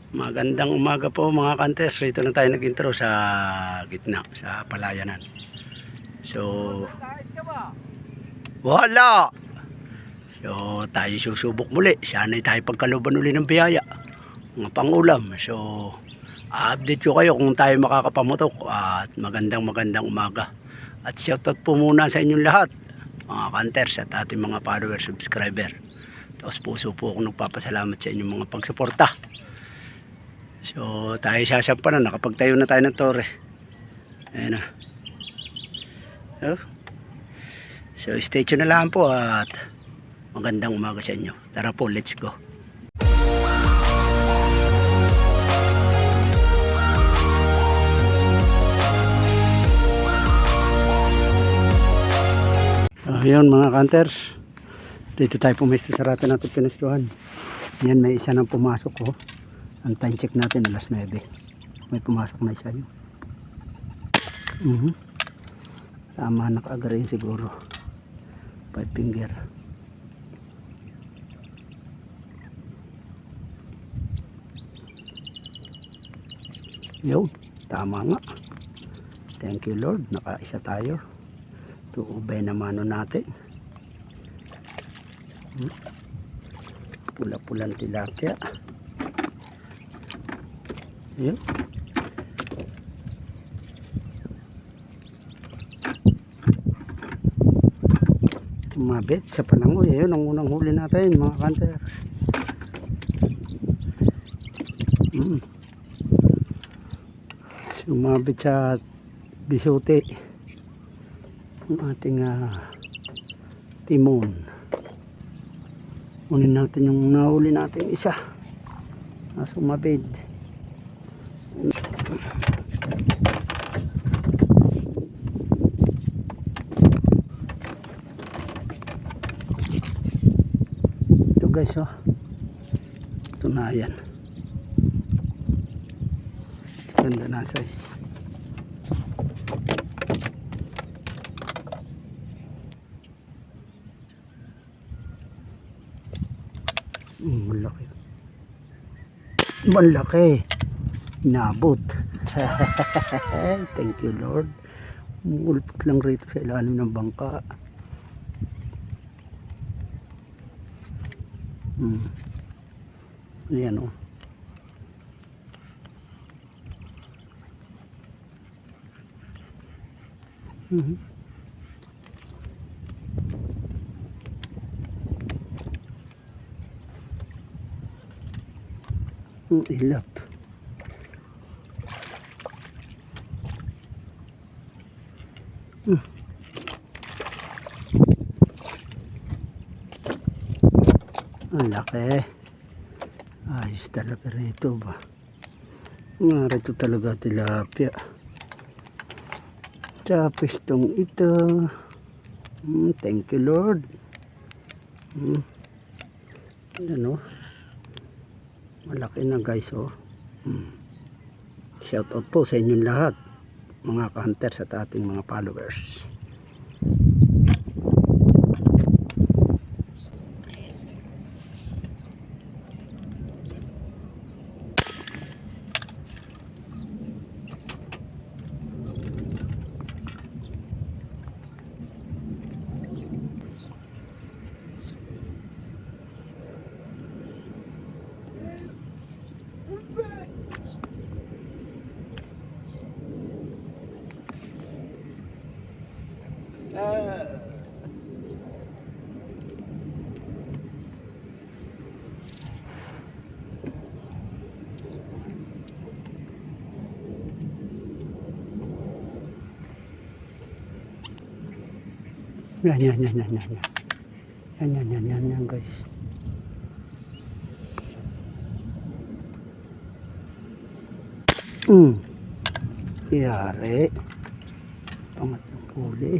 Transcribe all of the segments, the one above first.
Magandang umaga po mga kantes. Rito na tayo nag-intro sa gitna, sa palayanan. So, wala! So, tayo susubok muli. Sana'y tayo pagkaluban uli ng biyaya. Mga pangulam. So, update ko kayo kung tayo makakapamutok. At magandang umaga. At shoutout po muna sa inyong lahat, mga kanters at ating mga follower, subscriber. Tapos puso po akong nagpapasalamat sa inyong mga pagsuporta. So tayo sasampa na, nakapagtayo na tayo ng tore. Ayan na. So stay tuned na lang po at magandang umaga sa inyo. Tara po, let's go. Ayun mga kanters, dito tayo pumesto sa rata natin pinestuhan. Yan, may isa nang pumasok ko. Ang time check natin alas 9. May pumasok na isa yun. Tama, naka-agree siguro. 5 finger. Yun, tama nga. Thank you Lord, naka-isa tayo. Tuubay na mano natin. Pula-pulang tilapia. Yun. Tumabit sa palangoy. Yun ang unang huli natin mga kanter. Sumabit sa bisote ang ating timon. Unin natin yung nahuli natin isa na sumabit. Ito guys, oh, ito na yan, ganda na size. Malaki, malaki, inabot. Thank you Lord. Ulpot lang rito sa ilalim ng bangka. Ayan o. Ilap. Ang laki. Ayos talaga rito ba. Rito talaga tilapia. Tapos itong ito. Thank you Lord. Ano? Malaki na guys, oh. Shout out po sa inyong lahat, mga hunters at ating mga followers. Yan guys. Yari. Pangatlong huli.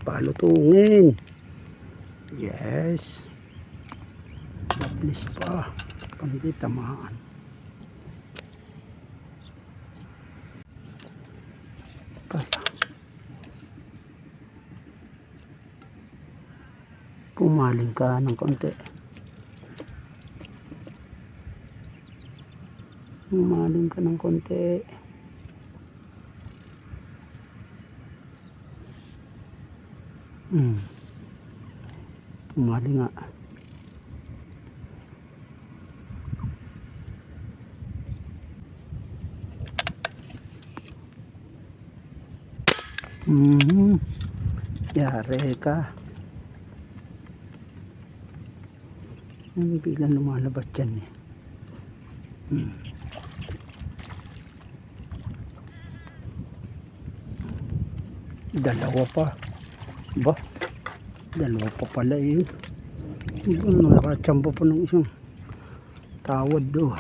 Palutungin. Yes. Mabilis pa. Pandi tamaan. Pala. Pumaling ka ng konti. Pumaling ka ng konti. Pumaling nga. Yari ka. Biglang lumalabas dyan eh. Dalawa pa. Ba? Dalawa pa pala yun. Nakachamba pa ng isang tawad doon.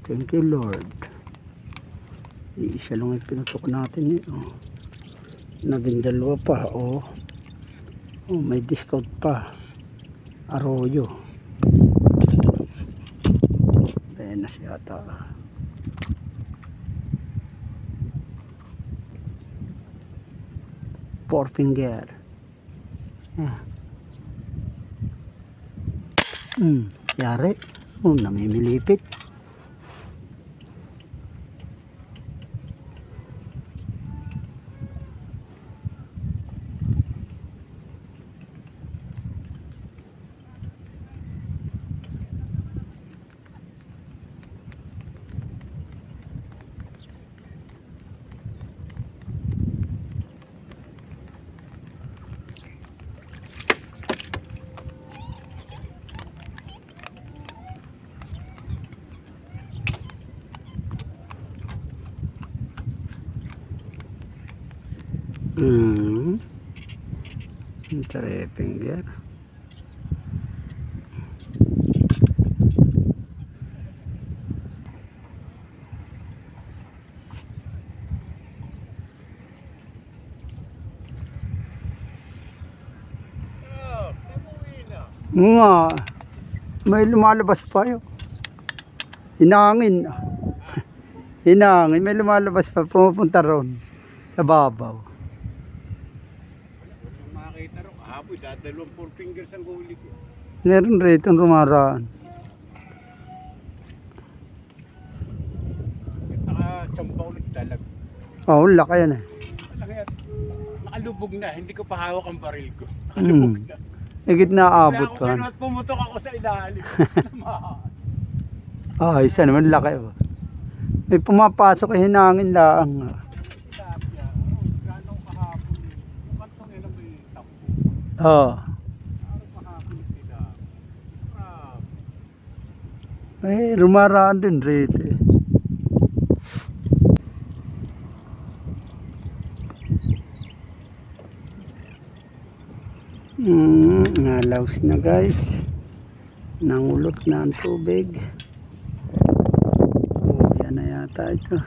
Thank you Lord. Isa lang yung pinutok natin eh. Oh. Naging dalawa pa. Oh, may discount pa. Arroyo. Benas yata. Four finger. Yari. Namimilipit. Three finger. Nga, may lumalabas pa yun. Hinangin. Hinangin, may lumalabas pa, pumupunta ron sa babaw. Walang makakita ron. Kahapon, dalawang four fingers ang huli ko. Meron rito rumaraan. Nakachamba ulit dalag. Oo, laki yan eh. Nakalubog na, hindi ko pa hawak ang baril ko. Nakalubog na. Higit na abot pa. Kaya ako pumutok ako sa ilalim. Isa naman laki ba. May pumapasok ay hinangin lang. Gano'ng kahapon eh. Yung kantong ilang may takbo. Oo. Araw kahapon sila. Ay, rumaraan din rito eh. Nalaws na guys. Nangulot na ang tubig. Yan na yata ito.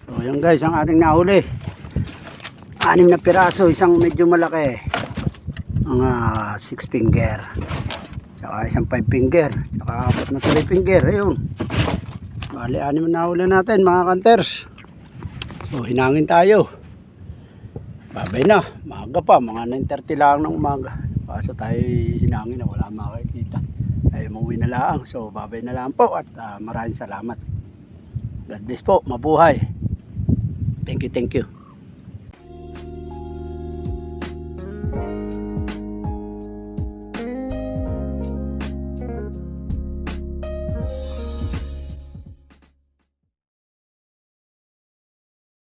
So yan guys ang ating nahuli. 6 na piraso, isang medyo malaki. Mga 6 finger. Saka isang 5 finger. Saka 4 na 3 finger. Ayun. Bali 6 na nahuli natin mga kanters. So hinangin tayo. Babay na, maaga pa, mga 9:30 lang ng umaga. Kaso tayo hinangin na wala makikita. Ay umuwi na lang. So babay na lang po at maraming salamat. God bless po, mabuhay. Thank you, thank you.